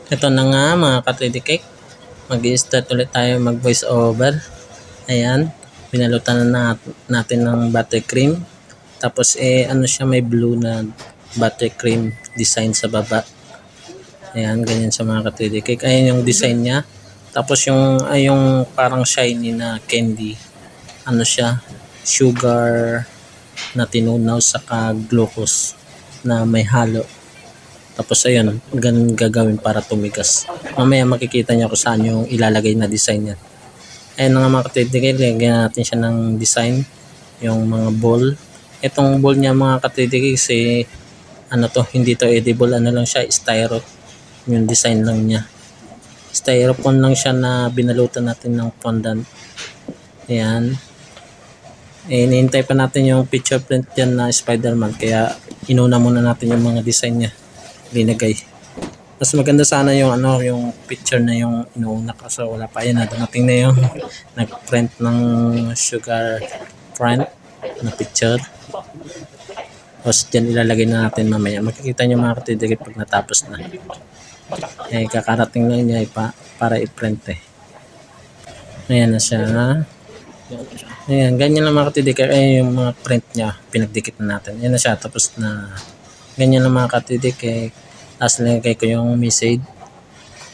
Ito na nga mga ka-3D Cake. Mag-i-start ulit tayo mag voice over. Ayan. Pinalutan na natin ng buttercream. Tapos ano siya, may blue na buttercream design sa baba. Ayan, ganyan sa mga ka-3D Cake. Ayan yung design niya. Tapos yung parang shiny na candy. Ano siya, sugar na tinunaw saka glucose na may halo. Tapos ayun, ganun gagawin para tumigas. Mamaya makikita niyo kung saan yung ilalagay na design yan. Ayun nga mga ka-3D Cake, lagyan natin siya ng design. Yung mga ball. Itong ball niya mga ka-3D Cake kasi ano to, hindi to edible. Ano lang siya, styro. Yung design lang niya. Styrofoam lang siya na binalutan natin ng fondant. Ayan. Hinihintay pa natin yung picture print yan na Spider-Man. Kaya inuna muna natin yung mga design niya. Linagay. Mas maganda sana yung yung picture na yung inuuna kasi wala pa yan. Dumating na yung nag-print ng sugar print na picture. Tapos dyan ilalagay na natin mamaya. Makikita nyo mga ka-3D Cake pag natapos na. Kakarating lang niya para i-print Ayan na siya. Ayan, ganyan lang mga ka-3D Cake. Ayan yung mga print niya. Pinagdikit na natin. Ayan na siya. Tapos na ganyan lang mga ka-3D Cake. Tapos nilagay ko yung message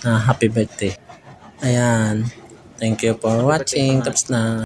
na happy birthday. Ayan. Thank you for watching. Tapos na.